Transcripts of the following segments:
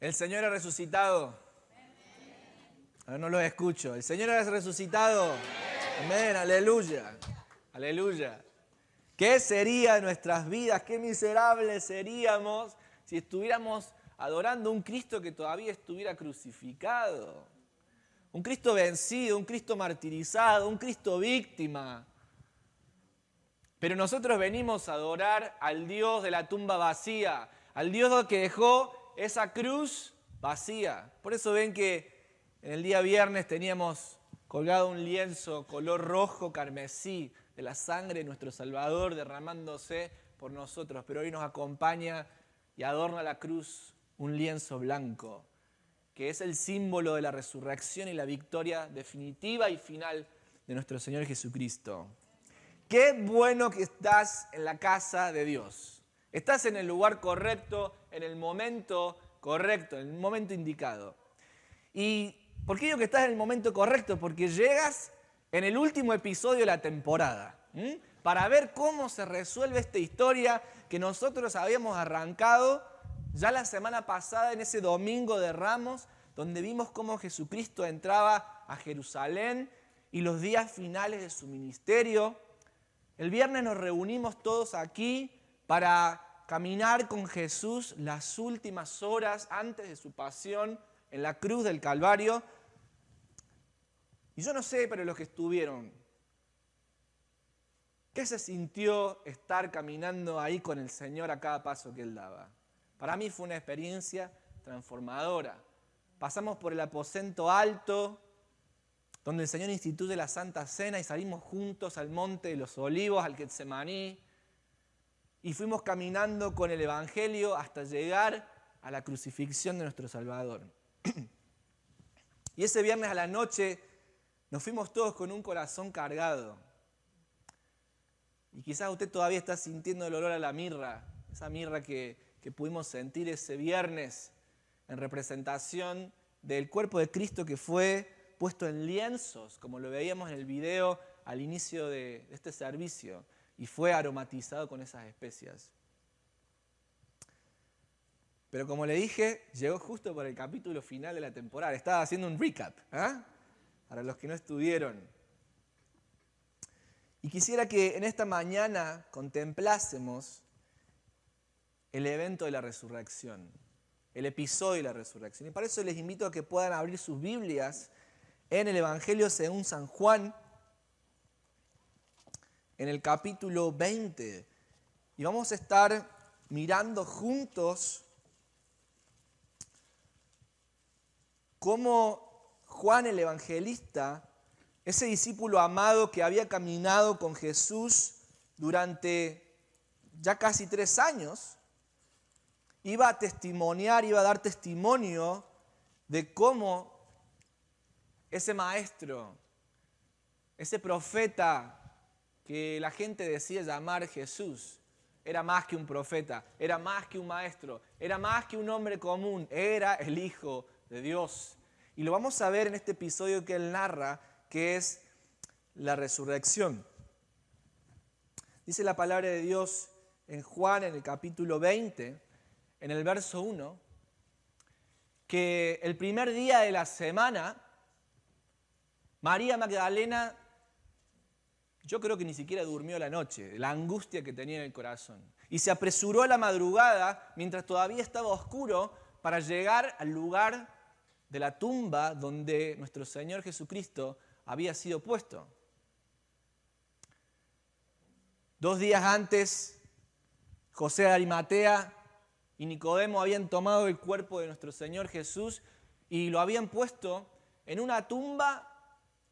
El Señor ha resucitado. Ahora no los escucho. El Señor ha resucitado. Amén, aleluya. Aleluya. ¿Qué sería de nuestras vidas? Qué miserables seríamos si estuviéramos adorando a un Cristo que todavía estuviera crucificado. Un Cristo vencido, un Cristo martirizado, un Cristo víctima. Pero nosotros venimos a adorar al Dios de la tumba vacía, al Dios que dejó esa cruz vacía. Por eso ven que en el día viernes teníamos colgado un lienzo color rojo carmesí de la sangre de nuestro Salvador derramándose por nosotros. Pero hoy nos acompaña y adorna la cruz un lienzo blanco, que es el símbolo de la resurrección y la victoria definitiva y final de nuestro Señor Jesucristo. Qué bueno que estás en la casa de Dios. Estás en el lugar correcto, en el momento correcto, en el momento indicado. ¿Y por qué digo que estás en el momento correcto? Porque llegas en el último episodio de la temporada, para ver cómo se resuelve esta historia que nosotros habíamos arrancado ya la semana pasada en ese domingo de Ramos, donde vimos cómo Jesucristo entraba a Jerusalén y los días finales de su ministerio. El viernes nos reunimos todos aquí para caminar con Jesús las últimas horas antes de su pasión en la cruz del Calvario. Y yo no sé, pero los que estuvieron, ¿qué se sintió estar caminando ahí con el Señor a cada paso que Él daba? Para mí fue una experiencia transformadora. Pasamos por el aposento alto, donde el Señor instituye la Santa Cena y salimos juntos al Monte de los Olivos, al Getsemaní, y fuimos caminando con el Evangelio hasta llegar a la crucifixión de nuestro Salvador. Y ese viernes a la noche nos fuimos todos con un corazón cargado. Y quizás usted todavía está sintiendo el olor a la mirra, esa mirra que pudimos sentir ese viernes en representación del cuerpo de Cristo que fue puesto en lienzos, como lo veíamos en el video al inicio de este servicio, y fue aromatizado con esas especias. Pero como le dije, llegó justo por el capítulo final de la temporada. Estaba haciendo un recap, para los que no estuvieron. Y quisiera que en esta mañana contemplásemos el evento de la resurrección, el episodio de la resurrección. Y para eso les invito a que puedan abrir sus Biblias en el Evangelio según San Juan, en el capítulo 20. Y vamos a estar mirando juntos cómo Juan el Evangelista, ese discípulo amado que había caminado con Jesús durante ya casi 3 años, iba a testimoniar, iba a dar testimonio de cómo ese maestro, ese profeta que la gente decía llamar Jesús, era más que un profeta, era más que un maestro, era más que un hombre común, era el Hijo de Dios. Y lo vamos a ver en este episodio que él narra, que es la resurrección. Dice la palabra de Dios en Juan, en el capítulo 20, en el verso 1, que el primer día de la semana, María Magdalena, yo creo que ni siquiera durmió la noche, la angustia que tenía en el corazón. Y se apresuró a la madrugada, mientras todavía estaba oscuro, para llegar al lugar de la tumba donde nuestro Señor Jesucristo había sido puesto. 2 días antes, José de Arimatea y Nicodemo habían tomado el cuerpo de nuestro Señor Jesús y lo habían puesto en una tumba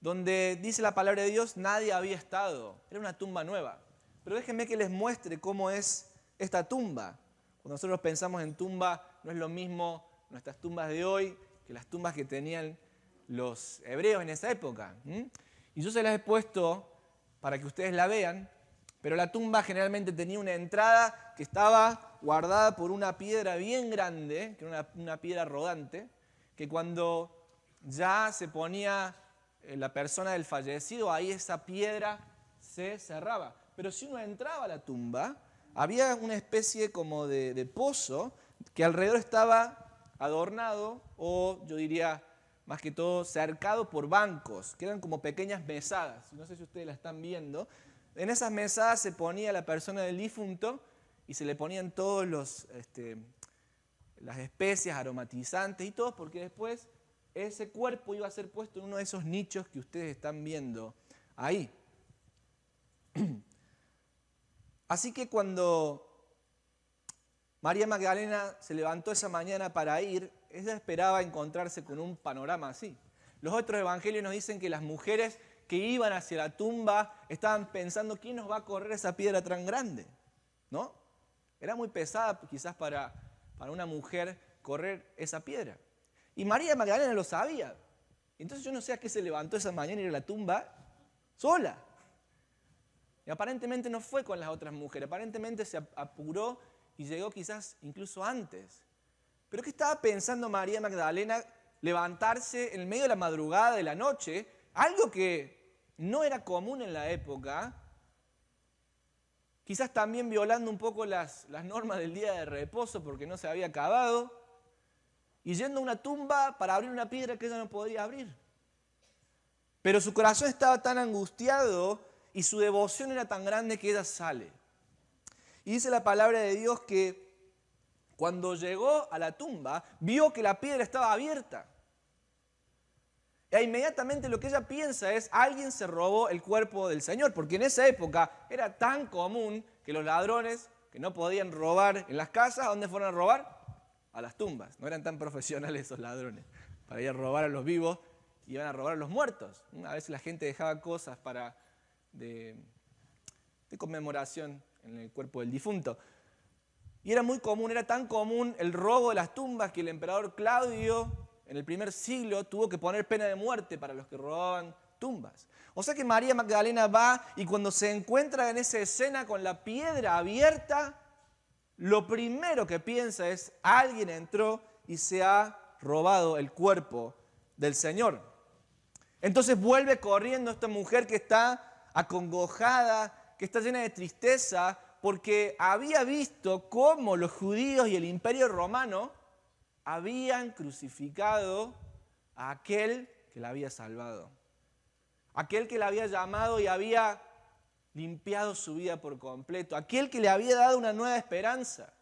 donde, dice la palabra de Dios, nadie había estado. Era una tumba nueva. Pero déjenme que les muestre cómo es esta tumba. Cuando nosotros pensamos en tumba, no es lo mismo nuestras tumbas de hoy que las tumbas que tenían los hebreos en esa época. Y yo se las he puesto para que ustedes la vean, pero la tumba generalmente tenía una entrada que estaba guardada por una piedra bien grande, que era una piedra rodante, que cuando ya se ponía la persona del fallecido, ahí esa piedra se cerraba. Pero si uno entraba a la tumba, había una especie como de pozo que alrededor estaba adornado, o yo diría más que todo cercado por bancos, que eran como pequeñas mesadas. No sé si ustedes la están viendo. En esas mesadas se ponía la persona del difunto y se le ponían todos las especias aromatizantes y todo, porque después ese cuerpo iba a ser puesto en uno de esos nichos que ustedes están viendo ahí. Así que cuando María Magdalena se levantó esa mañana para ir, ella esperaba encontrarse con un panorama así. Los otros evangelios nos dicen que las mujeres que iban hacia la tumba estaban pensando, ¿quién nos va a correr esa piedra tan grande? ¿No? Era muy pesada quizás para una mujer correr esa piedra. Y María Magdalena lo sabía. Entonces yo no sé a qué se levantó esa mañana y ir a la tumba sola. Y aparentemente no fue con las otras mujeres, aparentemente se apuró y llegó quizás incluso antes. ¿Pero qué estaba pensando María Magdalena levantarse en medio de la madrugada de la noche? Algo que no era común en la época, quizás también violando un poco las normas del día de reposo porque no se había acabado, y yendo a una tumba para abrir una piedra que ella no podía abrir. Pero su corazón estaba tan angustiado y su devoción era tan grande que ella sale. Y dice la palabra de Dios que cuando llegó a la tumba, vio que la piedra estaba abierta. E inmediatamente lo que ella piensa es, alguien se robó el cuerpo del Señor, porque en esa época era tan común que los ladrones que no podían robar en las casas, ¿a dónde fueron a robar? A las tumbas. No eran tan profesionales esos ladrones para ir a robar a los vivos, iban a robar a los muertos. A veces la gente dejaba cosas de conmemoración en el cuerpo del difunto. Y era muy común, era tan común el robo de las tumbas que el emperador Claudio en el primer siglo tuvo que poner pena de muerte para los que robaban tumbas. O sea que María Magdalena va y cuando se encuentra en esa escena con la piedra abierta, lo primero que piensa es, alguien entró y se ha robado el cuerpo del Señor. Entonces vuelve corriendo esta mujer que está acongojada, que está llena de tristeza, porque había visto cómo los judíos y el imperio romano habían crucificado a aquel que la había salvado. Aquel que la había llamado y había limpiado su vida por completo. Aquel que le había dado una nueva esperanza.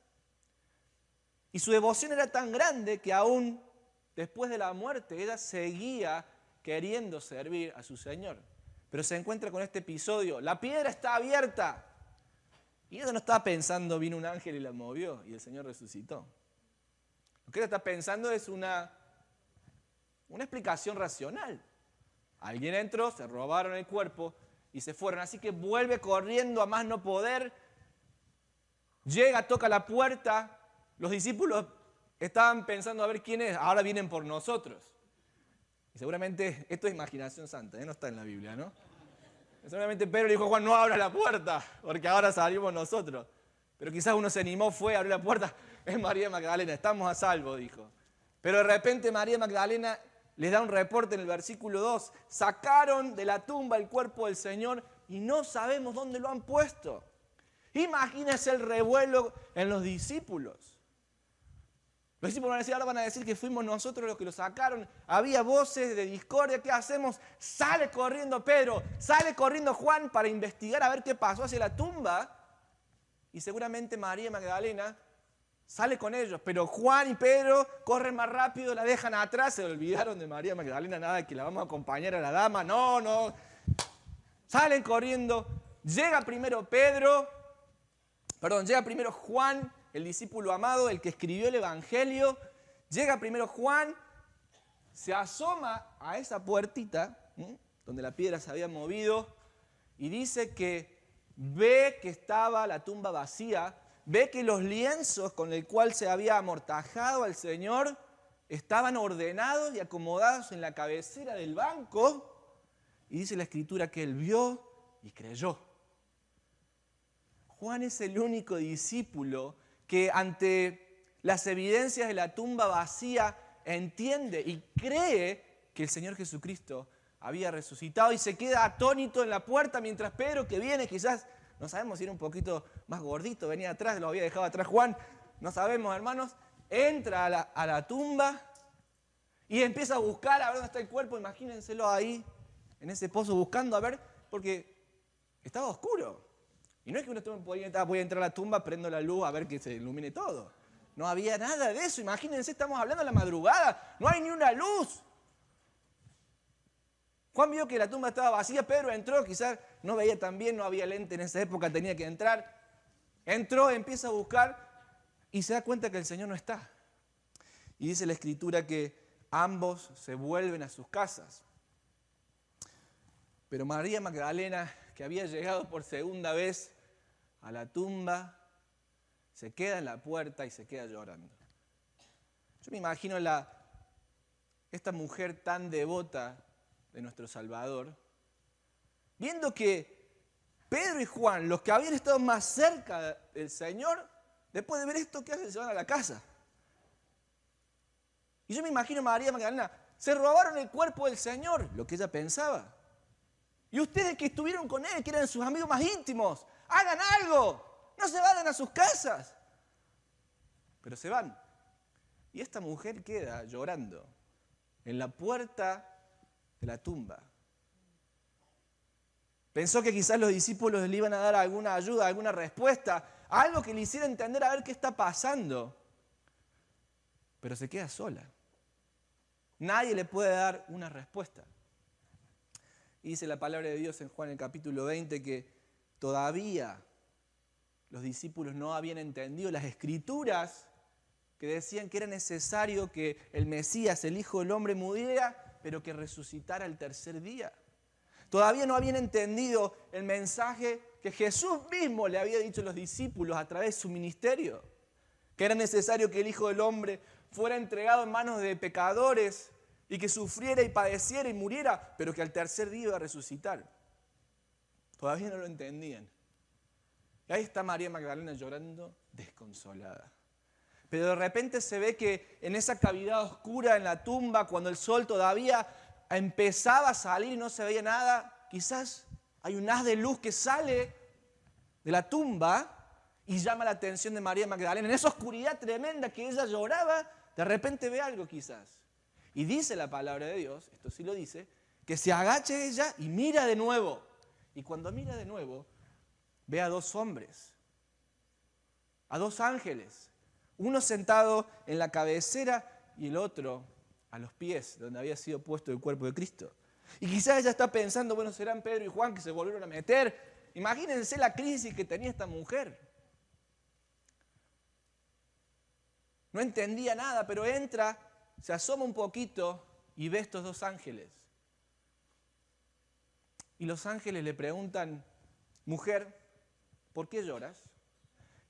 Y su devoción era tan grande que aún después de la muerte ella seguía queriendo servir a su Señor. Pero se encuentra con este episodio. La piedra está abierta. Y ella no estaba pensando, vino un ángel y la movió y el Señor resucitó. Lo que ella está pensando es una explicación racional. Alguien entró, se robaron el cuerpo y se fueron. Así que vuelve corriendo a más no poder. Llega, toca la puerta. Los discípulos estaban pensando a ver quién es. Ahora vienen por nosotros. Y seguramente esto es imaginación santa, no está en la Biblia, ¿no? Seguramente Pedro le dijo a Juan, no abra la puerta, porque ahora salimos nosotros. Pero quizás uno se animó, fue, abrió la puerta. Es María Magdalena, estamos a salvo, dijo. Pero de repente María Magdalena les da un reporte en el versículo 2. Sacaron de la tumba el cuerpo del Señor y no sabemos dónde lo han puesto. Imagínense el revuelo en los discípulos. Los discípulos ahora van a decir que fuimos nosotros los que lo sacaron. Había voces de discordia. ¿Qué hacemos? Sale corriendo Pedro, sale corriendo Juan para investigar a ver qué pasó hacia la tumba. Y seguramente María Magdalena sale con ellos. Pero Juan y Pedro corren más rápido, la dejan atrás. Se olvidaron de María Magdalena, nada que la vamos a acompañar a la dama. No. Salen corriendo. Llega primero Juan, el discípulo amado, el que escribió el Evangelio. Llega primero Juan, se asoma a esa puertita, donde la piedra se había movido, y dice que ve que estaba la tumba vacía, ve que los lienzos con el cual se había amortajado al Señor estaban ordenados y acomodados en la cabecera del banco, y dice la Escritura que él vio y creyó. Juan es el único discípulo que ante las evidencias de la tumba vacía entiende y cree que el Señor Jesucristo había resucitado y se queda atónito en la puerta mientras Pedro, que viene, quizás, no sabemos si era un poquito más gordito, venía atrás, lo había dejado atrás Juan, no sabemos, hermanos, entra a la tumba y empieza a buscar a ver dónde está el cuerpo. Imagínenselo ahí, en ese pozo, buscando a ver, porque estaba oscuro. Y no es que uno voy a entrar a la tumba, prendo la luz a ver que se ilumine todo. No había nada de eso. Imagínense, estamos hablando de la madrugada, no hay ni una luz. Juan vio que la tumba estaba vacía, Pedro entró, quizás no veía tan bien, no había lente en esa época, tenía que entrar. Entró, empieza a buscar y se da cuenta que el Señor no está. Y dice la Escritura que ambos se vuelven a sus casas. Pero María Magdalena, que había llegado por segunda vez a la tumba, se queda en la puerta y se queda llorando. Yo me imagino esta mujer tan devota de nuestro Salvador, viendo que Pedro y Juan, los que habían estado más cerca del Señor, después de ver esto, ¿qué hacen? Se van a la casa. Y yo me imagino a María Magdalena, se robaron el cuerpo del Señor, lo que ella pensaba. Y ustedes que estuvieron con él, que eran sus amigos más íntimos, hagan algo, no se vayan a sus casas. Pero se van. Y esta mujer queda llorando en la puerta de la tumba. Pensó que quizás los discípulos le iban a dar alguna ayuda, alguna respuesta, algo que le hiciera entender a ver qué está pasando. Pero se queda sola. Nadie le puede dar una respuesta. Y dice la palabra de Dios en Juan el capítulo 20 que todavía los discípulos no habían entendido las Escrituras que decían que era necesario que el Mesías, el Hijo del Hombre, muriera, pero que resucitara el tercer día. Todavía no habían entendido el mensaje que Jesús mismo le había dicho a los discípulos a través de su ministerio, que era necesario que el Hijo del Hombre fuera entregado en manos de pecadores y que sufriera y padeciera y muriera, pero que al tercer día iba a resucitar. Todavía no lo entendían. Y ahí está María Magdalena llorando desconsolada. Pero de repente se ve que en esa cavidad oscura en la tumba, cuando el sol todavía empezaba a salir y no se veía nada, quizás hay un haz de luz que sale de la tumba y llama la atención de María Magdalena. En esa oscuridad tremenda que ella lloraba, de repente ve algo quizás. Y dice la palabra de Dios, esto sí lo dice, que se agacha ella y mira de nuevo. Y cuando mira de nuevo, ve a dos hombres, a dos ángeles. Uno sentado en la cabecera y el otro a los pies, donde había sido puesto el cuerpo de Cristo. Y quizás ella está pensando, bueno, serán Pedro y Juan que se volvieron a meter. Imagínense la crisis que tenía esta mujer. No entendía nada, pero entra, se asoma un poquito y ve estos dos ángeles. Y los ángeles le preguntan, mujer, ¿por qué lloras?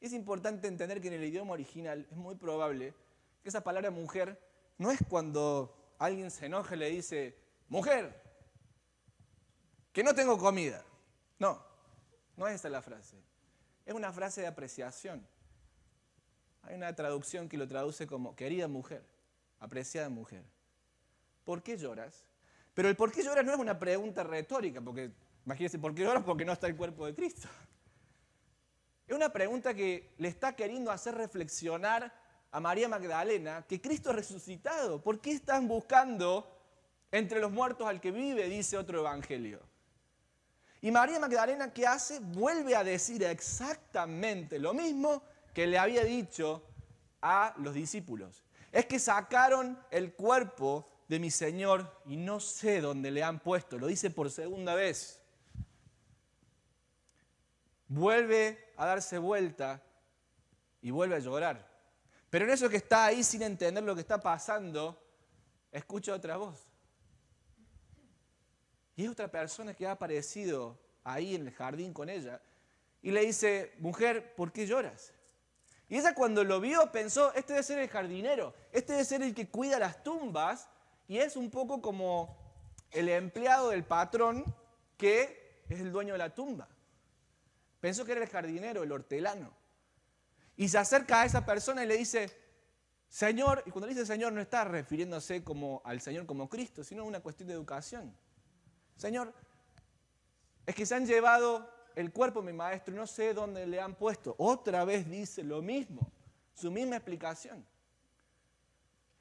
Es importante entender que en el idioma original es muy probable que esa palabra mujer no es cuando alguien se enoja y le dice, mujer, que no tengo comida. No, no es esa la frase. Es una frase de apreciación. Hay una traducción que lo traduce como querida mujer, apreciada mujer. ¿Por qué lloras? Pero el por qué lloras no es una pregunta retórica, porque imagínense, ¿por qué lloras? Porque no está el cuerpo de Cristo. Es una pregunta que le está queriendo hacer reflexionar a María Magdalena que Cristo ha resucitado. ¿Por qué están buscando entre los muertos al que vive? Dice otro evangelio. Y María Magdalena, ¿qué hace? Vuelve a decir exactamente lo mismo que le había dicho a los discípulos. Es que sacaron el cuerpo de mi Señor y no sé dónde le han puesto. Lo dice por segunda vez. Vuelve a darse vuelta y vuelve a llorar. Pero en eso que está ahí sin entender lo que está pasando, escucha otra voz. Y es otra persona que ha aparecido ahí en el jardín con ella. Y le dice, mujer, ¿por qué lloras? Y ella cuando lo vio pensó, este debe ser el jardinero, este debe ser el que cuida las tumbas. Y es un poco como el empleado del patrón que es el dueño de la tumba. Pensó que era el jardinero, el hortelano. Y se acerca a esa persona y le dice, Señor, y cuando le dice Señor no está refiriéndose como al Señor como Cristo, sino una cuestión de educación. Señor, es que se han llevado el cuerpo de mi maestro y no sé dónde le han puesto. Otra vez dice lo mismo, su misma explicación.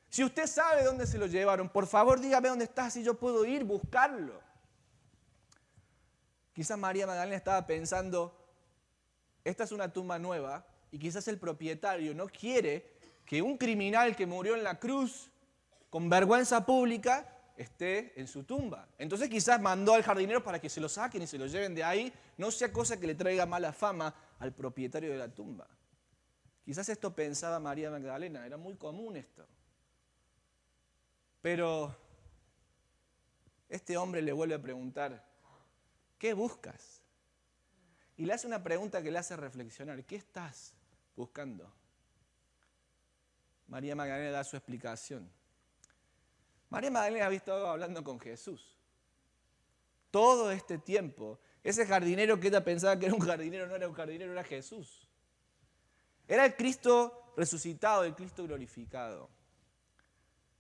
Si usted sabe dónde se lo llevaron, por favor dígame dónde está, si yo puedo ir a buscarlo. Quizás María Magdalena estaba pensando, esta es una tumba nueva y quizás el propietario no quiere que un criminal que murió en la cruz con vergüenza pública esté en su tumba. Entonces quizás mandó al jardinero para que se lo saquen y se lo lleven de ahí, no sea cosa que le traiga mala fama al propietario de la tumba. Quizás esto pensaba María Magdalena, era muy común esto. Pero este hombre le vuelve a preguntar, ¿qué buscas? Y le hace una pregunta que le hace reflexionar, ¿qué estás buscando? María Magdalena da su explicación. María Magdalena había estado hablando con Jesús. Todo este tiempo, ese jardinero que ella pensaba que era un jardinero, no era un jardinero, era Jesús. Era el Cristo resucitado, el Cristo glorificado.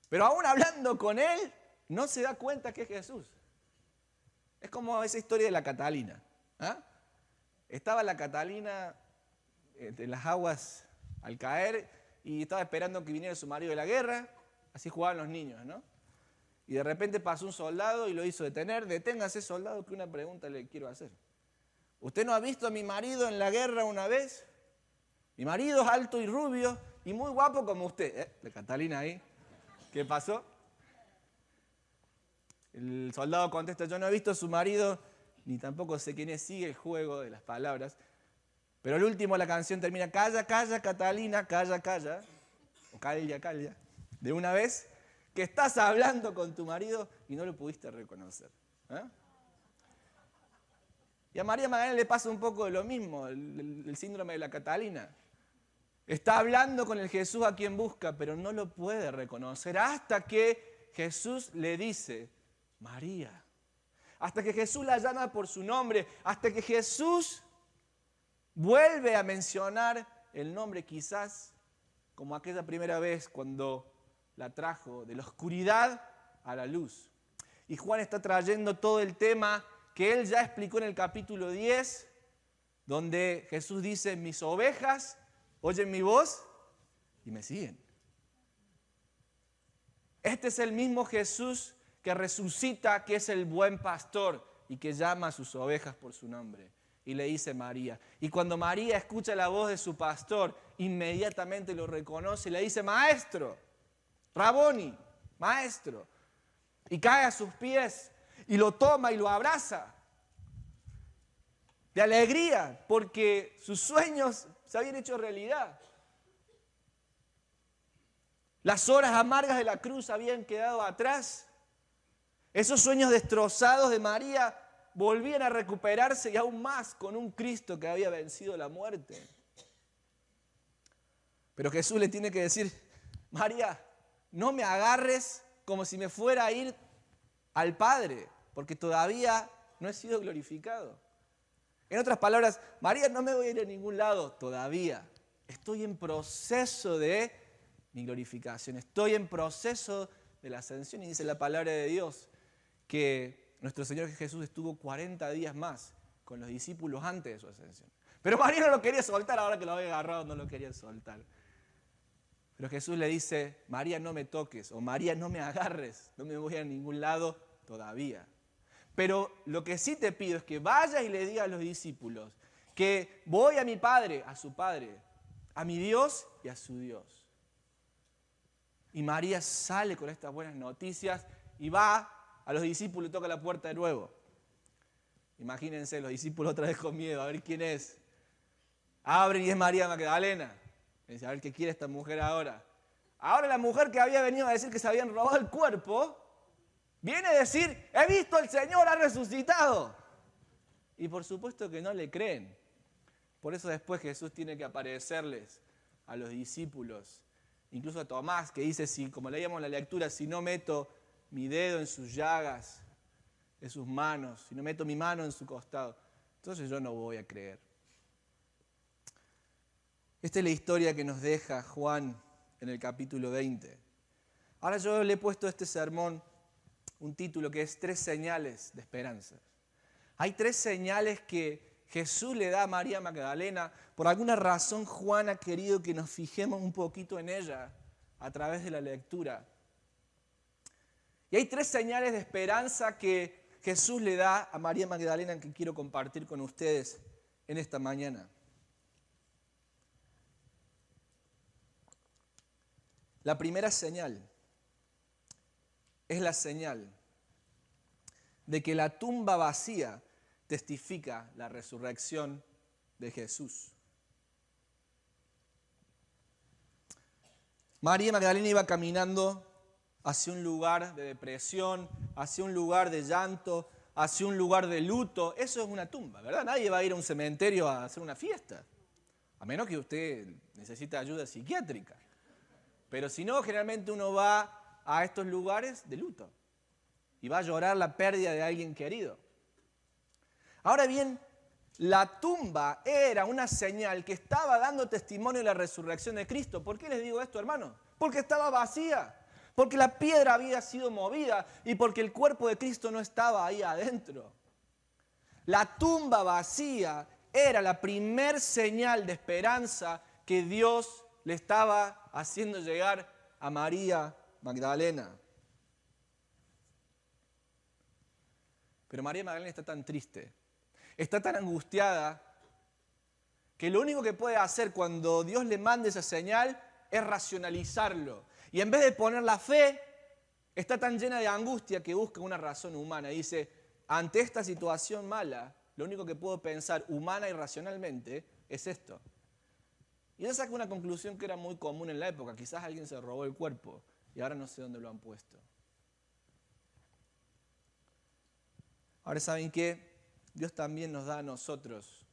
Pero aún hablando con él, no se da cuenta que es Jesús. Es como esa historia de la Catalina. ¿Ah? Estaba la Catalina en las aguas al caer y estaba esperando que viniera su marido de la guerra. Así jugaban los niños, ¿no? Y de repente pasó un soldado y lo hizo detener. Deténgase, soldado, que una pregunta le quiero hacer. ¿Usted no ha visto a mi marido en la guerra una vez? Mi marido es alto y rubio y muy guapo como usted. La Catalina ahí. ¿Qué pasó? El soldado contesta, yo no he visto a su marido, ni tampoco sé quién es, sigue el juego de las palabras. Pero al último la canción termina, calla, calla, Catalina, calla, calla, o calla, calla, de una vez, que estás hablando con tu marido y no lo pudiste reconocer. ¿Eh? Y a María Magdalena le pasa un poco de lo mismo, el síndrome de la Catalina. Está hablando con el Jesús a quien busca, pero no lo puede reconocer hasta que Jesús le dice, María. Hasta que Jesús la llama por su nombre, hasta que Jesús vuelve a mencionar el nombre quizás como aquella primera vez cuando la trajo de la oscuridad a la luz. Y Juan está trayendo todo el tema que él ya explicó en el capítulo 10, donde Jesús dice, mis ovejas oyen mi voz y me siguen. Este es el mismo Jesús que resucita, que es el buen pastor y que llama a sus ovejas por su nombre. Y le dice María. Y cuando María escucha la voz de su pastor, inmediatamente lo reconoce y le dice, maestro, Raboni, maestro. Y cae a sus pies y lo toma y lo abraza. De alegría, porque sus sueños se habían hecho realidad. Las horas amargas de la cruz habían quedado atrás. Esos sueños destrozados de María volvían a recuperarse y aún más con un Cristo que había vencido la muerte. Pero Jesús le tiene que decir, María, no me agarres como si me fuera a ir al Padre, porque todavía no he sido glorificado. En otras palabras, María, no me voy a ir a ningún lado todavía. Estoy en proceso de mi glorificación. Estoy en proceso de la ascensión. Y dice la palabra de Dios que nuestro Señor Jesús estuvo 40 días más con los discípulos antes de su ascensión. Pero María no lo quería soltar, ahora que lo había agarrado no lo quería soltar. Pero Jesús le dice, María, no me toques, o María, no me agarres, no me voy a ningún lado todavía. Pero lo que sí te pido es que vayas y le digas a los discípulos que voy a mi Padre, a su Padre, a mi Dios y a su Dios. Y María sale con estas buenas noticias y va a los discípulos y toca la puerta de nuevo. Imagínense, los discípulos otra vez con miedo, a ver quién es. Abren y es María Magdalena. Dice, a ver qué quiere esta mujer ahora. Ahora la mujer que había venido a decir que se habían robado el cuerpo, viene a decir, he visto al Señor, ha resucitado. Y por supuesto que no le creen. Por eso después Jesús tiene que aparecerles a los discípulos, incluso a Tomás, que dice, si, como leíamos en la lectura, si no meto mi dedo en sus llagas, en sus manos, si no meto mi mano en su costado, entonces yo no voy a creer. Esta es la historia que nos deja Juan en el capítulo 20. Ahora yo le he puesto a este sermón un título que es 3 señales de esperanza. Hay 3 señales que Jesús le da a María Magdalena. Por alguna razón Juan ha querido que nos fijemos un poquito en ella a través de la lectura. Y hay 3 señales de esperanza que Jesús le da a María Magdalena que quiero compartir con ustedes en esta mañana. La primera señal es la señal de que la tumba vacía testifica la resurrección de Jesús. María Magdalena iba caminando hacia un lugar de depresión, hacia un lugar de llanto, hacia un lugar de luto. Eso es una tumba, ¿verdad? Nadie va a ir a un cementerio a hacer una fiesta, a menos que usted necesite ayuda psiquiátrica. Pero si no, generalmente uno va a estos lugares de luto y va a llorar la pérdida de alguien querido. Ahora bien, la tumba era una señal que estaba dando testimonio de la resurrección de Cristo. ¿Por qué les digo esto, hermano? Porque estaba vacía, porque la piedra había sido movida y porque el cuerpo de Cristo no estaba ahí adentro. La tumba vacía era la primer señal de esperanza que Dios le estaba haciendo llegar a María Magdalena. Pero María Magdalena está tan triste, está tan angustiada, que lo único que puede hacer cuando Dios le mande esa señal es racionalizarlo. Y en vez de poner la fe, está tan llena de angustia que busca una razón humana. Y dice, ante esta situación mala, lo único que puedo pensar humana y racionalmente es esto. Y ella saca una conclusión que era muy común en la época. Quizás alguien se robó el cuerpo y ahora no sé dónde lo han puesto. Ahora, ¿saben qué? Dios también nos da a nosotros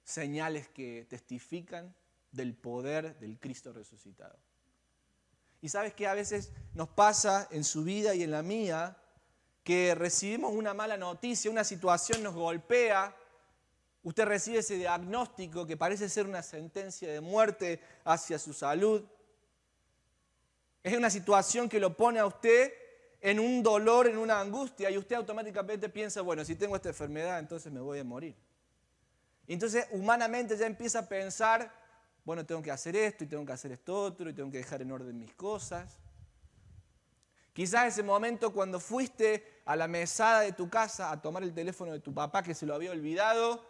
señales que testifican del poder del Cristo resucitado. Y sabes que a veces nos pasa en su vida y en la mía que recibimos una mala noticia, una situación nos golpea, usted recibe ese diagnóstico que parece ser una sentencia de muerte hacia su salud. Es una situación que lo pone a usted en un dolor, en una angustia, y usted automáticamente piensa, bueno, si tengo esta enfermedad, entonces me voy a morir. Y entonces humanamente ya empieza a pensar, bueno, tengo que hacer esto, y tengo que hacer esto otro, y tengo que dejar en orden mis cosas. Quizás ese momento cuando fuiste a la mesada de tu casa a tomar el teléfono de tu papá que se lo había olvidado,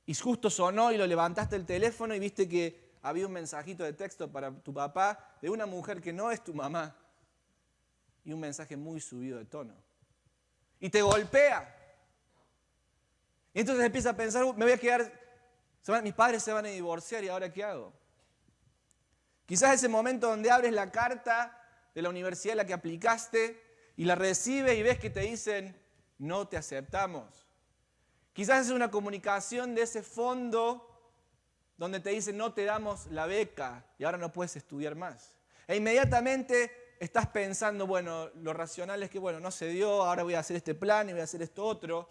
y justo sonó y lo levantaste el teléfono y viste que había un mensajito de texto para tu papá de una mujer que no es tu mamá. Y un mensaje muy subido de tono. Y te golpea. Y entonces empieza a pensar, me voy a quedar, mis padres se van a divorciar y ahora ¿qué hago? Quizás ese momento donde abres la carta de la universidad a la que aplicaste y la recibes y ves que te dicen, no te aceptamos. Quizás es una comunicación de ese fondo donde te dicen, no te damos la beca y ahora no puedes estudiar más. E inmediatamente estás pensando, bueno, lo racional es que, bueno, no se dio, ahora voy a hacer este plan y voy a hacer esto otro.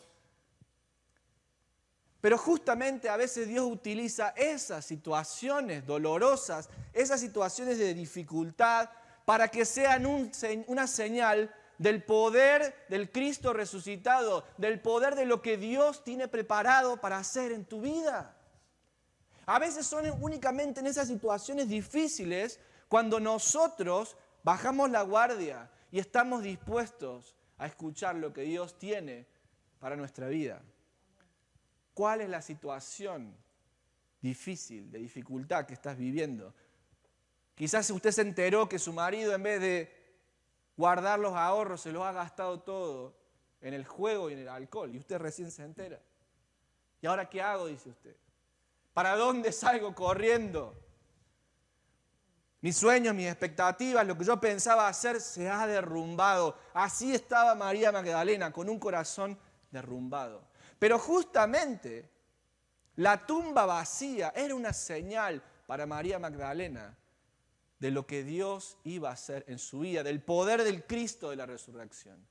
Pero justamente a veces Dios utiliza esas situaciones dolorosas, esas situaciones de dificultad, para que sean una señal del poder del Cristo resucitado, del poder de lo que Dios tiene preparado para hacer en tu vida. A veces son únicamente en esas situaciones difíciles cuando nosotros bajamos la guardia y estamos dispuestos a escuchar lo que Dios tiene para nuestra vida. ¿Cuál es la situación difícil, de dificultad que estás viviendo? Quizás usted se enteró que su marido, en vez de guardar los ahorros, se los ha gastado todo en el juego y en el alcohol. Y usted recién se entera. ¿Y ahora qué hago? Dice usted. ¿Para dónde salgo corriendo? Mis sueños, mis expectativas, lo que yo pensaba hacer se ha derrumbado. Así estaba María Magdalena, con un corazón derrumbado. Pero justamente la tumba vacía era una señal para María Magdalena de lo que Dios iba a hacer en su vida, del poder del Cristo de la resurrección.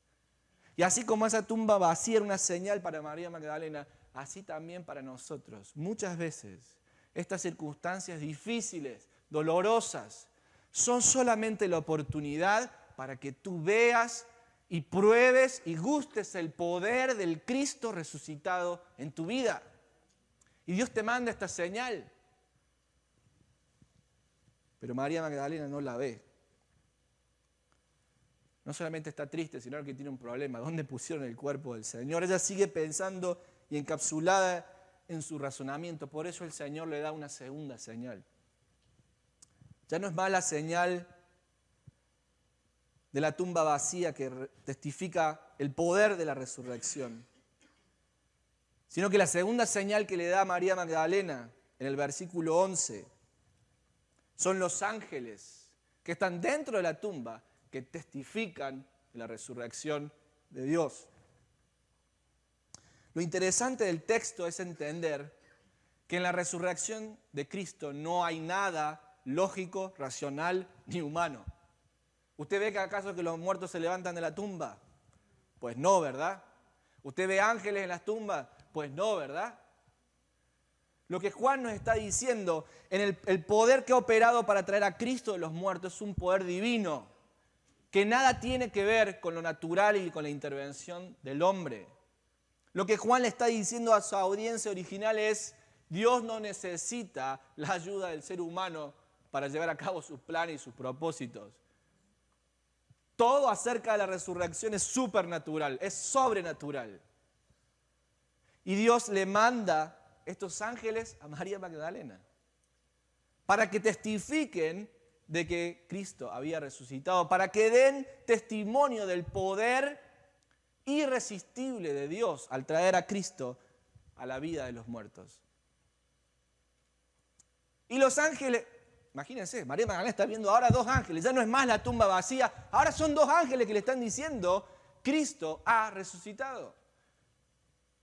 Y así como esa tumba vacía era una señal para María Magdalena, así también para nosotros. Muchas veces estas circunstancias difíciles, dolorosas, son solamente la oportunidad para que tú veas y pruebes y gustes el poder del Cristo resucitado en tu vida. Y Dios te manda esta señal. Pero María Magdalena no la ve. No solamente está triste, sino que tiene un problema. ¿Dónde pusieron el cuerpo del Señor? Ella sigue pensando y encapsulada en su razonamiento. Por eso el Señor le da una segunda señal. Ya no es más la señal de la tumba vacía que testifica el poder de la resurrección, sino que la segunda señal que le da a María Magdalena en el versículo 11 son los ángeles que están dentro de la tumba que testifican la resurrección de Dios. Lo interesante del texto es entender que en la resurrección de Cristo no hay nada lógico, racional ni humano. ¿Usted ve que acaso que los muertos se levantan de la tumba? Pues no, ¿verdad? ¿Usted ve ángeles en las tumbas? Pues no, ¿verdad? Lo que Juan nos está diciendo, en el poder que ha operado para traer a Cristo de los muertos es un poder divino, que nada tiene que ver con lo natural y con la intervención del hombre. Lo que Juan le está diciendo a su audiencia original es: Dios no necesita la ayuda del ser humano para llevar a cabo sus planes y sus propósitos. Todo acerca de la resurrección es supernatural, es sobrenatural. Y Dios le manda estos ángeles a María Magdalena para que testifiquen de que Cristo había resucitado, para que den testimonio del poder irresistible de Dios al traer a Cristo a la vida de los muertos. Y los ángeles, imagínense, María Magdalena está viendo ahora dos ángeles, ya no es más la tumba vacía, ahora son dos ángeles que le están diciendo: Cristo ha resucitado.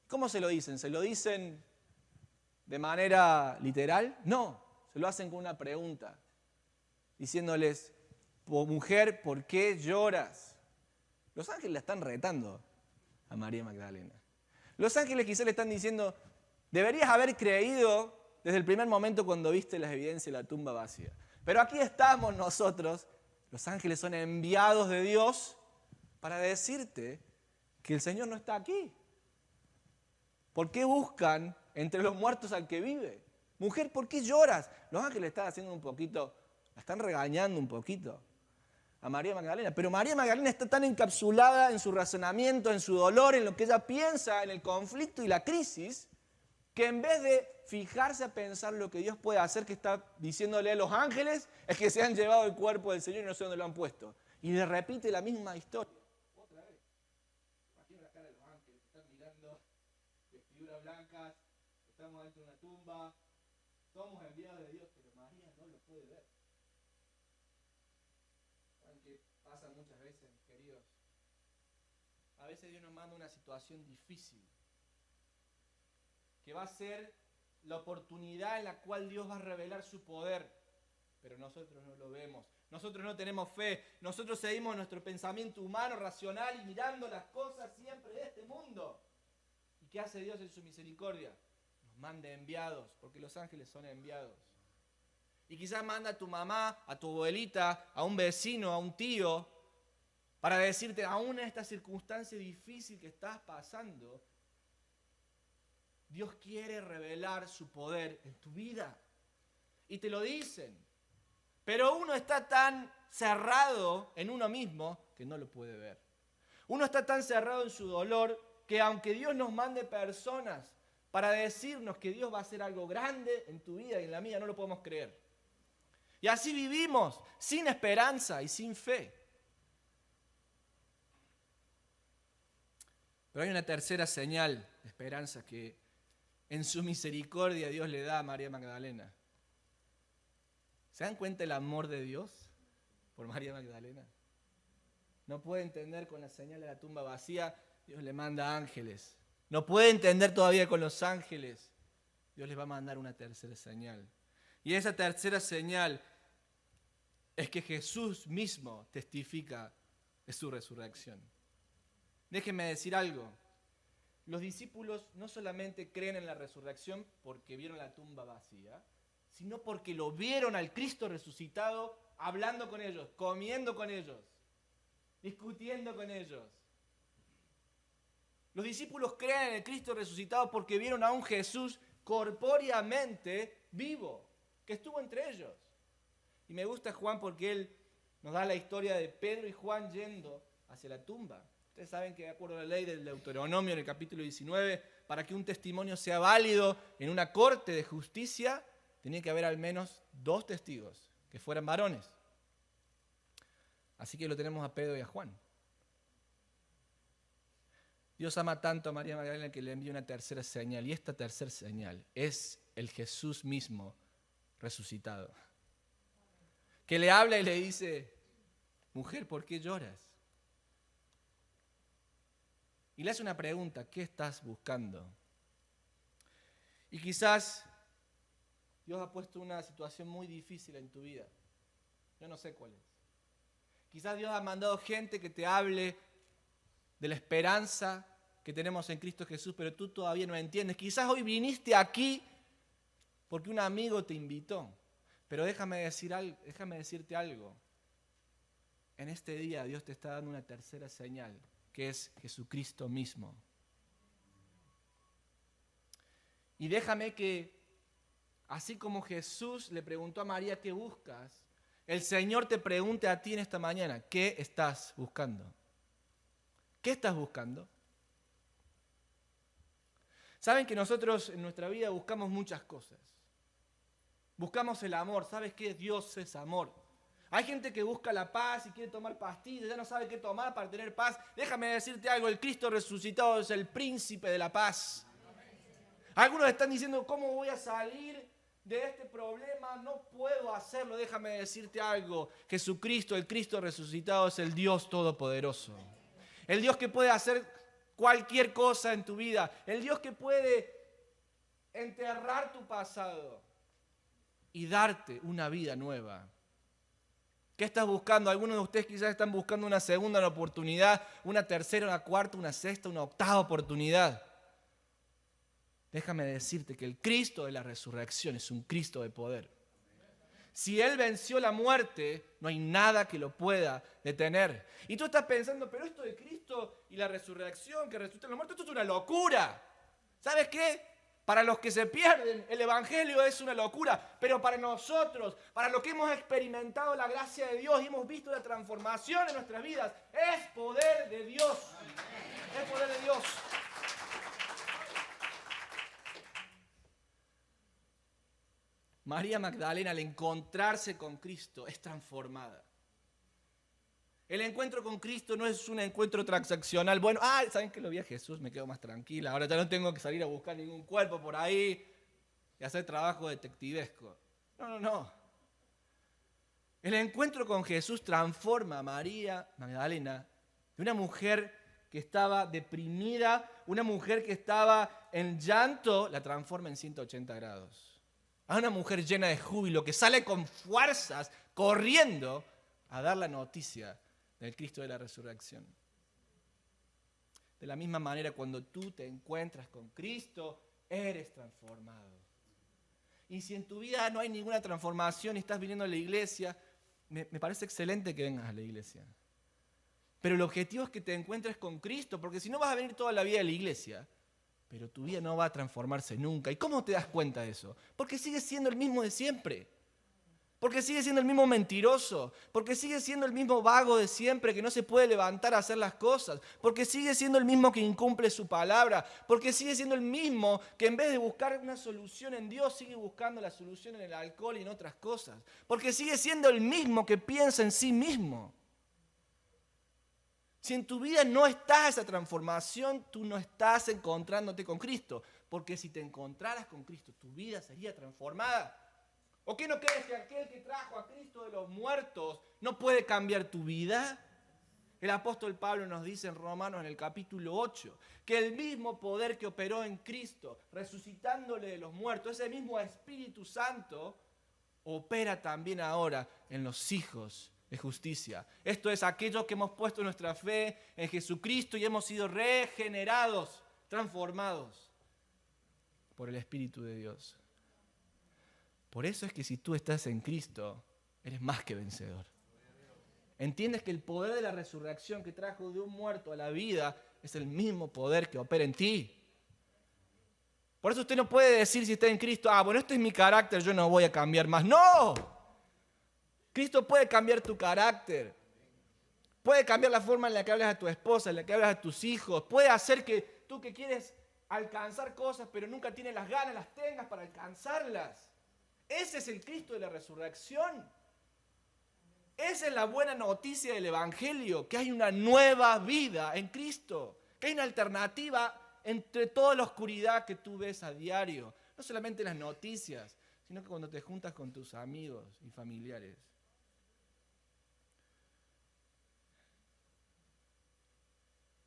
¿Cómo se lo dicen? ¿Se lo dicen de manera literal? No, se lo hacen con una pregunta, diciéndoles: mujer, ¿por qué lloras? Los ángeles la están retando a María Magdalena. Los ángeles quizás le están diciendo: deberías haber creído desde el primer momento cuando viste las evidencias de la tumba vacía. Pero aquí estamos nosotros, los ángeles son enviados de Dios para decirte que el Señor no está aquí. ¿Por qué buscan entre los muertos al que vive? Mujer, ¿por qué lloras? Los ángeles están haciendo un poquito, la están regañando un poquito a María Magdalena. Pero María Magdalena está tan encapsulada en su razonamiento, en su dolor, en lo que ella piensa, en el conflicto y la crisis, que en vez de fijarse a pensar lo que Dios puede hacer, que está diciéndole a los ángeles, es que se han llevado el cuerpo del Señor y no sé dónde lo han puesto. Y le repite la misma historia. Otra vez. Imagino la cara de los ángeles, están mirando vestiduras blancas, estamos dentro de una tumba, somos enviados de Dios, pero María no lo puede ver. ¿Saben qué pasa muchas veces, mis queridos? A veces Dios nos manda una situación difícil, que va a ser la oportunidad en la cual Dios va a revelar su poder, pero nosotros no lo vemos, nosotros no tenemos fe, nosotros seguimos nuestro pensamiento humano, racional y mirando las cosas siempre de este mundo. ¿Y qué hace Dios en su misericordia? Nos manda enviados, porque los ángeles son enviados. Y quizás manda a tu mamá, a tu abuelita, a un vecino, a un tío, para decirte: aún en esta circunstancia difícil que estás pasando, Dios quiere revelar su poder en tu vida. Y te lo dicen. Pero uno está tan cerrado en uno mismo que no lo puede ver. Uno está tan cerrado en su dolor que aunque Dios nos mande personas para decirnos que Dios va a hacer algo grande en tu vida y en la mía, no lo podemos creer. Y así vivimos, sin esperanza y sin fe. Pero hay una tercera señal de esperanza que en su misericordia Dios le da a María Magdalena. ¿Se dan cuenta el amor de Dios por María Magdalena? No puede entender con la señal de la tumba vacía, Dios le manda ángeles. No puede entender todavía con los ángeles, Dios les va a mandar una tercera señal. Y esa tercera señal es que Jesús mismo testifica de su resurrección. Déjenme decir algo. Los discípulos no solamente creen en la resurrección porque vieron la tumba vacía, sino porque lo vieron al Cristo resucitado hablando con ellos, comiendo con ellos, discutiendo con ellos. Los discípulos creen en el Cristo resucitado porque vieron a un Jesús corpóreamente vivo, que estuvo entre ellos. Y me gusta Juan porque él nos da la historia de Pedro y Juan yendo hacia la tumba. Ustedes saben que de acuerdo a la ley del Deuteronomio en el capítulo 19, para que un testimonio sea válido en una corte de justicia, tenía que haber al menos 2 testigos que fueran varones. Así que lo tenemos a Pedro y a Juan. Dios ama tanto a María Magdalena que le envía una tercera señal, y esta tercera señal es el Jesús mismo resucitado, que le habla y le dice: mujer, ¿por qué lloras? Y le hace una pregunta: ¿qué estás buscando? Y quizás Dios ha puesto una situación muy difícil en tu vida. Yo no sé cuál es. Quizás Dios ha mandado gente que te hable de la esperanza que tenemos en Cristo Jesús, pero tú todavía no entiendes. Quizás hoy viniste aquí porque un amigo te invitó. Pero déjame decirte algo. En este día Dios te está dando una tercera señal, que es Jesucristo mismo. Y déjame que, así como Jesús le preguntó a María ¿qué buscas?, el Señor te pregunte a ti en esta mañana: ¿qué estás buscando? ¿Qué estás buscando? Saben que nosotros en nuestra vida buscamos muchas cosas. Buscamos el amor. ¿Sabes qué? Dios es amor. Hay gente que busca la paz y quiere tomar pastillas, ya no sabe qué tomar para tener paz. Déjame decirte algo: el Cristo resucitado es el príncipe de la paz. Algunos están diciendo: ¿cómo voy a salir de este problema? No puedo hacerlo. Déjame decirte algo: Jesucristo, el Cristo resucitado, es el Dios todopoderoso. El Dios que puede hacer cualquier cosa en tu vida. El Dios que puede enterrar tu pasado y darte una vida nueva. ¿Qué estás buscando? Algunos de ustedes quizás están buscando una segunda oportunidad, una tercera, una cuarta, una sexta, una octava oportunidad. Déjame decirte que el Cristo de la resurrección es un Cristo de poder. Si Él venció la muerte, no hay nada que lo pueda detener. Y tú estás pensando: pero esto de Cristo y la resurrección, que resucitan los muertos, esto es una locura. ¿Sabes qué? Para los que se pierden, el Evangelio es una locura. Pero para nosotros, para los que hemos experimentado la gracia de Dios y hemos visto la transformación en nuestras vidas, es poder de Dios. Es poder de Dios. María Magdalena, al encontrarse con Cristo, es transformada. El encuentro con Cristo no es un encuentro transaccional. Bueno, ¿saben que lo vi a Jesús? Me quedo más tranquila. Ahora ya no tengo que salir a buscar ningún cuerpo por ahí y hacer trabajo detectivesco. No. El encuentro con Jesús transforma a María Magdalena de una mujer que estaba deprimida, una mujer que estaba en llanto, la transforma en 180 grados. A una mujer llena de júbilo que sale con fuerzas corriendo a dar la noticia del Cristo de la resurrección. De la misma manera, cuando tú te encuentras con Cristo, eres transformado. Y si en tu vida no hay ninguna transformación y estás viniendo a la iglesia, me parece excelente que vengas a la iglesia. Pero el objetivo es que te encuentres con Cristo, porque si no vas a venir toda la vida a la iglesia, pero tu vida no va a transformarse nunca. ¿Y cómo te das cuenta de eso? Porque sigues siendo el mismo de siempre. Porque sigues siendo el mismo mentiroso. Porque sigues siendo el mismo vago de siempre que no se puede levantar a hacer las cosas. Porque sigues siendo el mismo que incumple su palabra. Porque sigues siendo el mismo que en vez de buscar una solución en Dios, sigue buscando la solución en el alcohol y en otras cosas. Porque sigues siendo el mismo que piensa en sí mismo. Si en tu vida no está esa transformación, tú no estás encontrándote con Cristo. Porque si te encontraras con Cristo, tu vida sería transformada. ¿O qué no crees que aquel que trajo a Cristo de los muertos no puede cambiar tu vida? El apóstol Pablo nos dice en Romanos en el capítulo 8 que el mismo poder que operó en Cristo, resucitándole de los muertos, ese mismo Espíritu Santo, opera también ahora en los hijos de justicia. Esto es, aquellos que hemos puesto nuestra fe en Jesucristo y hemos sido regenerados, transformados por el Espíritu de Dios. Por eso es que si tú estás en Cristo, eres más que vencedor. Entiendes que el poder de la resurrección que trajo de un muerto a la vida es el mismo poder que opera en ti. Por eso usted no puede decir si está en Cristo: bueno, este es mi carácter, yo no voy a cambiar más. ¡No! Cristo puede cambiar tu carácter. Puede cambiar la forma en la que hablas a tu esposa, en la que hablas a tus hijos. Puede hacer que tú que quieres alcanzar cosas, pero nunca tienes las ganas, las tengas para alcanzarlas. Ese es el Cristo de la resurrección. Esa es la buena noticia del Evangelio, que hay una nueva vida en Cristo, que hay una alternativa entre toda la oscuridad que tú ves a diario. No solamente en las noticias, sino que cuando te juntas con tus amigos y familiares.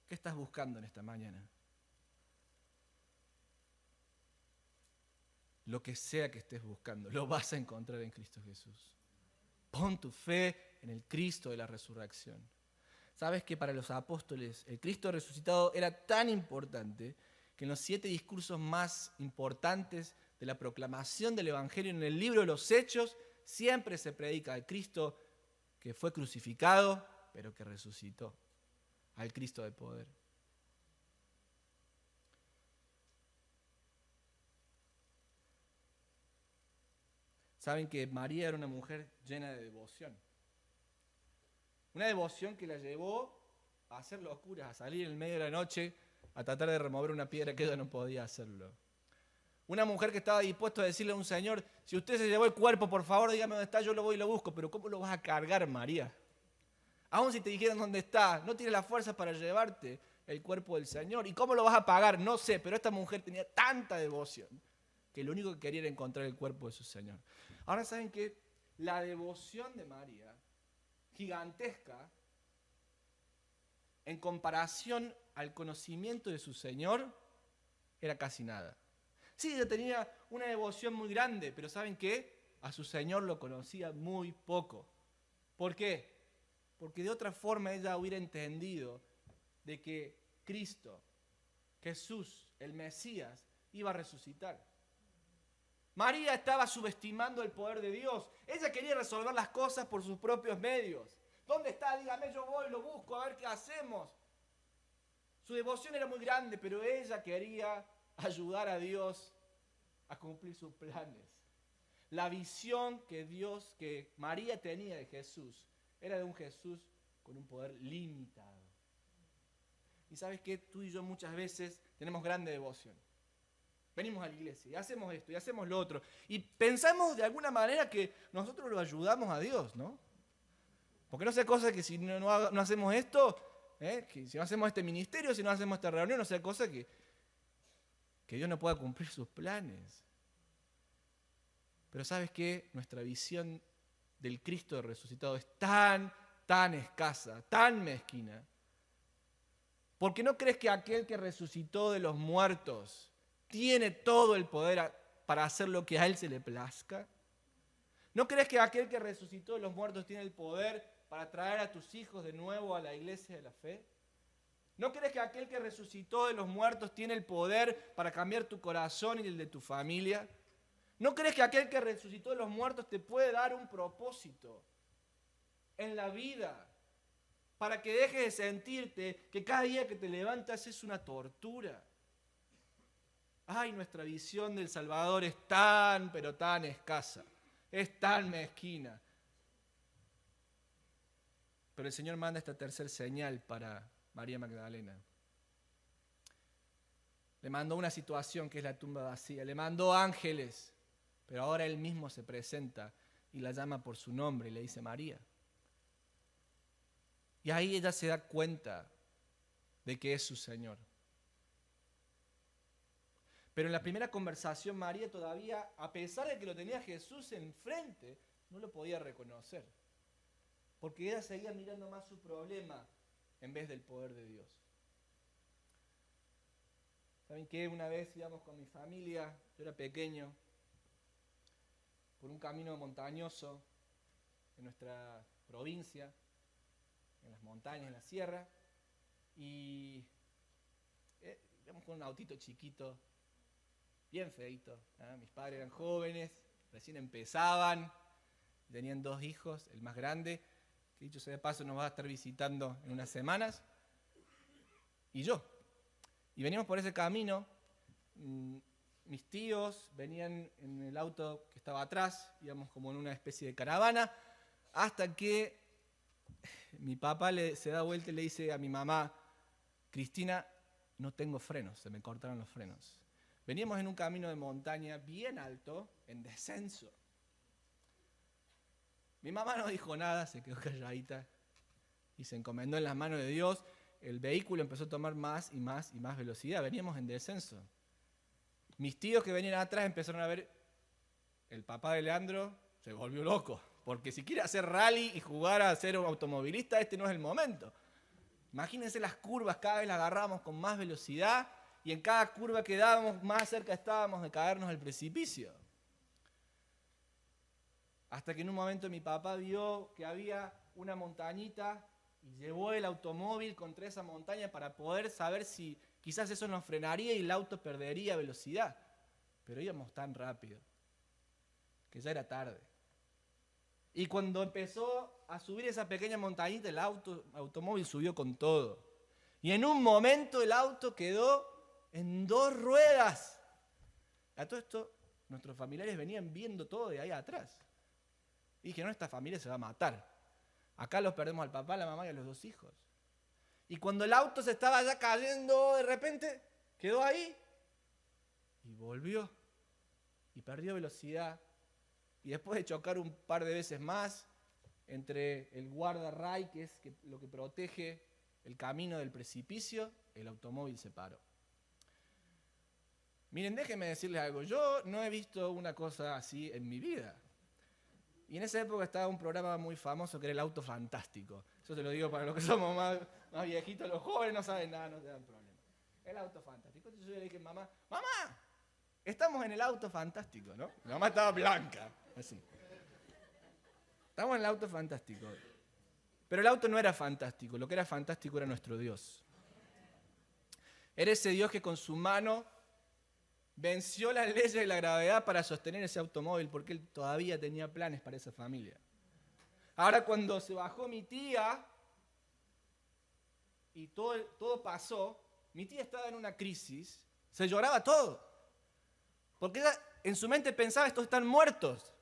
¿Qué estás buscando en esta mañana? Lo que sea que estés buscando, lo vas a encontrar en Cristo Jesús. Pon tu fe en el Cristo de la resurrección. ¿Sabes que para los apóstoles el Cristo resucitado era tan importante que en los 7 discursos más importantes de la proclamación del Evangelio en el libro de los Hechos siempre se predica al Cristo que fue crucificado, pero que resucitó, al Cristo de poder? Saben que María era una mujer llena de devoción. Una devoción que la llevó a hacer locuras, a salir en el medio de la noche, a tratar de remover una piedra que ella no podía hacerlo. Una mujer que estaba dispuesta a decirle a un señor, si usted se llevó el cuerpo, por favor, dígame dónde está, yo lo voy y lo busco. Pero ¿cómo lo vas a cargar, María? Aún si te dijeran dónde está, no tienes la fuerza para llevarte el cuerpo del Señor. ¿Y cómo lo vas a pagar? No sé, pero esta mujer tenía tanta devoción que lo único que quería era encontrar el cuerpo de su Señor. Ahora saben que la devoción de María, gigantesca, en comparación al conocimiento de su Señor, era casi nada. Sí, ella tenía una devoción muy grande, pero ¿saben qué? A su Señor lo conocía muy poco. ¿Por qué? Porque de otra forma ella hubiera entendido de que Cristo, Jesús, el Mesías, iba a resucitar. María estaba subestimando el poder de Dios. Ella quería resolver las cosas por sus propios medios. ¿Dónde está? Dígame, yo voy, lo busco, a ver qué hacemos. Su devoción era muy grande, pero ella quería ayudar a Dios a cumplir sus planes. La visión que María tenía de Jesús, era de un Jesús con un poder limitado. Y sabes que tú y yo muchas veces tenemos grande devoción. Venimos a la iglesia y hacemos esto y hacemos lo otro. Y pensamos de alguna manera que nosotros lo ayudamos a Dios, ¿no? Porque no sea cosa que si no hacemos esto, que si no hacemos este ministerio, si no hacemos esta reunión, no sea cosa que Dios no pueda cumplir sus planes. Pero ¿sabes qué? Nuestra visión del Cristo resucitado es tan escasa, tan mezquina. Porque ¿no crees que aquel que resucitó de los muertos tiene todo el poder para hacer lo que a él se le plazca? ¿No crees que aquel que resucitó de los muertos tiene el poder para traer a tus hijos de nuevo a la iglesia de la fe? ¿No crees que aquel que resucitó de los muertos tiene el poder para cambiar tu corazón y el de tu familia? ¿No crees que aquel que resucitó de los muertos te puede dar un propósito en la vida para que dejes de sentirte que cada día que te levantas es una tortura? Ay, nuestra visión del Salvador es tan, pero tan escasa, es tan mezquina. Pero el Señor manda esta tercera señal para María Magdalena. Le mandó una situación que es la tumba vacía, le mandó ángeles, pero ahora Él mismo se presenta y la llama por su nombre y le dice María. Y ahí ella se da cuenta de que es su Señor. Pero en la primera conversación María todavía, a pesar de que lo tenía Jesús enfrente, no lo podía reconocer. Porque ella seguía mirando más su problema en vez del poder de Dios. ¿Saben qué? Una vez íbamos con mi familia, yo era pequeño, por un camino montañoso en nuestra provincia, en las montañas, en la sierra, y íbamos con un autito chiquito, bien feito. Mis padres eran jóvenes, recién empezaban, tenían 2 hijos, el más grande, que dicho sea de paso nos va a estar visitando en unas semanas, y yo. Y veníamos por ese camino, mis tíos venían en el auto que estaba atrás, íbamos como en una especie de caravana, Hasta que mi papá se da vuelta y le dice a mi mamá, Cristina, no tengo frenos, se me cortaron los frenos. Veníamos en un camino de montaña bien alto, en descenso. Mi mamá no dijo nada, se quedó calladita y se encomendó en las manos de Dios. El vehículo empezó a tomar más y más y más velocidad. Veníamos en descenso. Mis tíos que venían atrás empezaron a ver, el papá de Leandro se volvió loco, porque si quiere hacer rally y jugar a ser un automovilista, este no es el momento. Imagínense las curvas, cada vez las agarrábamos con más velocidad y en cada curva que dábamos, más cerca estábamos de caernos al precipicio. Hasta que en un momento mi papá vio que había una montañita y llevó el automóvil contra esa montaña para poder saber si quizás eso nos frenaría y el auto perdería velocidad. Pero íbamos tan rápido que ya era tarde. Y cuando empezó a subir esa pequeña montañita, el automóvil subió con todo. Y en un momento el auto quedó en 2 ruedas. A todo esto, nuestros familiares venían viendo todo de ahí atrás. Y dije, no, esta familia se va a matar. Acá los perdemos al papá, a la mamá y a los 2 hijos. Y cuando el auto se estaba ya cayendo, de repente quedó ahí y volvió. Y perdió velocidad. Y después de chocar un par de veces más, entre el guardarray, que es lo que protege el camino del precipicio, el automóvil se paró. Miren, déjenme decirles algo. Yo no he visto una cosa así en mi vida. Y en esa época estaba un programa muy famoso que era El Auto Fantástico. Eso te lo digo para los que somos más viejitos. Los jóvenes no saben nada, no te dan problema. El Auto Fantástico. Entonces yo le dije, mamá, estamos en el Auto Fantástico, ¿no? Mi mamá estaba blanca, así. Estamos en el Auto Fantástico. Pero el auto no era fantástico. Lo que era fantástico era nuestro Dios. Era ese Dios que con su mano venció las leyes de la gravedad para sostener ese automóvil, porque él todavía tenía planes para esa familia. Ahora cuando se bajó mi tía y todo pasó, mi tía estaba en una crisis, se lloraba todo. Porque ella en su mente pensaba, estos están muertos.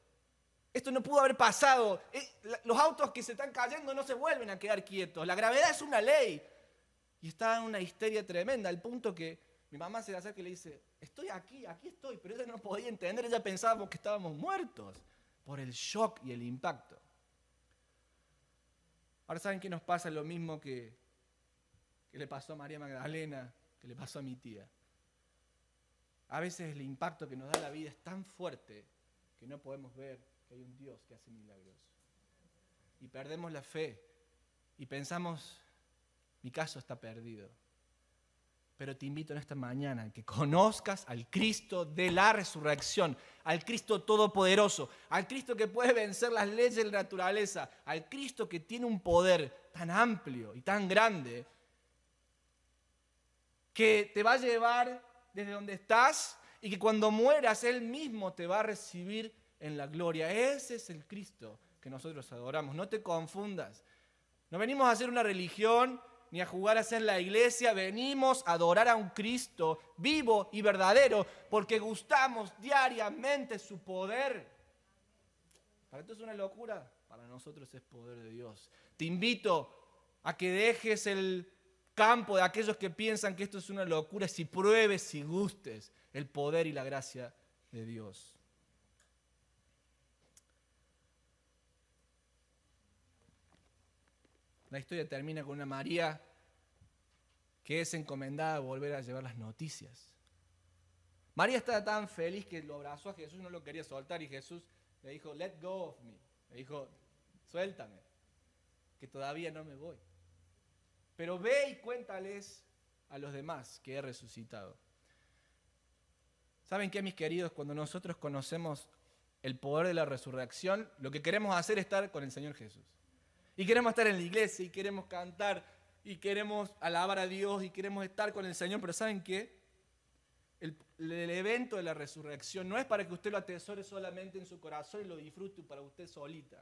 Esto no pudo haber pasado. Los autos que se están cayendo no se vuelven a quedar quietos. La gravedad es una ley. Y estaba en una histeria tremenda, al punto que mi mamá se le acerca y le dice, estoy aquí estoy. Pero ella no podía entender, ella pensaba que estábamos muertos por el shock y el impacto. Ahora, ¿saben qué nos pasa? Lo mismo que le pasó a María Magdalena, que le pasó a mi tía. A veces el impacto que nos da la vida es tan fuerte que no podemos ver que hay un Dios que hace milagros. Y perdemos la fe y pensamos, mi caso está perdido. Pero te invito en esta mañana a que conozcas al Cristo de la resurrección, al Cristo todopoderoso, al Cristo que puede vencer las leyes de la naturaleza, al Cristo que tiene un poder tan amplio y tan grande que te va a llevar desde donde estás y que cuando mueras Él mismo te va a recibir en la gloria. Ese es el Cristo que nosotros adoramos. No te confundas. No venimos a hacer una religión ni a jugar a ser la iglesia. Venimos a adorar a un Cristo vivo y verdadero porque gustamos diariamente su poder. Para esto es una locura. Para nosotros es poder de Dios. Te invito a que dejes el campo de aquellos que piensan que esto es una locura, si pruebes, si gustes el poder y la gracia de Dios. La historia termina con una María que es encomendada a volver a llevar las noticias. María estaba tan feliz que lo abrazó a Jesús, no lo quería soltar, y Jesús le dijo, let go of me. Le dijo, suéltame, que todavía no me voy. Pero ve y cuéntales a los demás que he resucitado. ¿Saben qué, mis queridos? Cuando nosotros conocemos el poder de la resurrección, lo que queremos hacer es estar con el Señor Jesús. Y queremos estar en la iglesia, y queremos cantar, y queremos alabar a Dios, y queremos estar con el Señor. Pero ¿saben qué? El evento de la resurrección no es para que usted lo atesore solamente en su corazón y lo disfrute para usted solita.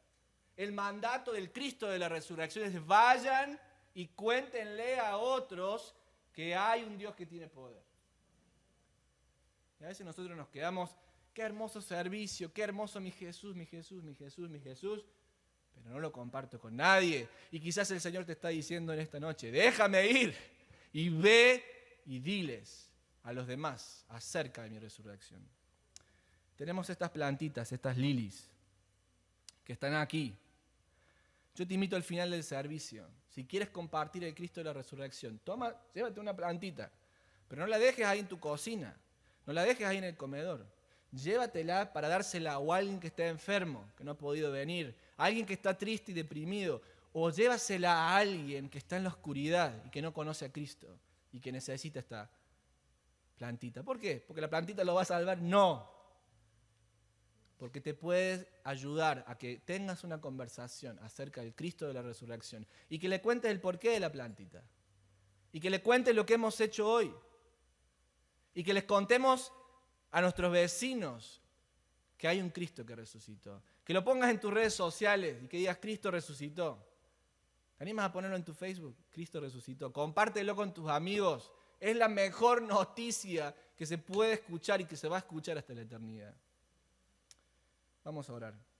El mandato del Cristo de la resurrección es vayan y cuéntenle a otros que hay un Dios que tiene poder. Y a veces nosotros nos quedamos, qué hermoso servicio, qué hermoso mi Jesús, mi Jesús, mi Jesús, mi Jesús. pero no lo comparto con nadie. Y quizás el Señor te está diciendo en esta noche, déjame ir y ve y diles a los demás acerca de mi resurrección. Tenemos estas plantitas, estas lilies, que están aquí. Yo te invito al final del servicio, si quieres compartir el Cristo de la resurrección, llévate una plantita, pero no la dejes ahí en tu cocina, no la dejes ahí en el comedor. Llévatela para dársela a alguien que está enfermo, que no ha podido venir, a alguien que está triste y deprimido, o llévasela a alguien que está en la oscuridad y que no conoce a Cristo y que necesita esta plantita. ¿Por qué? ¿Porque la plantita lo va a salvar? No. Porque te puedes ayudar a que tengas una conversación acerca del Cristo de la resurrección y que le cuentes el porqué de la plantita y que le cuentes lo que hemos hecho hoy y que les contemos a nuestros vecinos que hay un Cristo que resucitó. Que lo pongas en tus redes sociales y que digas Cristo resucitó. ¿Te animas a ponerlo en tu Facebook? Cristo resucitó. Compártelo con tus amigos. Es la mejor noticia que se puede escuchar y que se va a escuchar hasta la eternidad. Vamos a orar.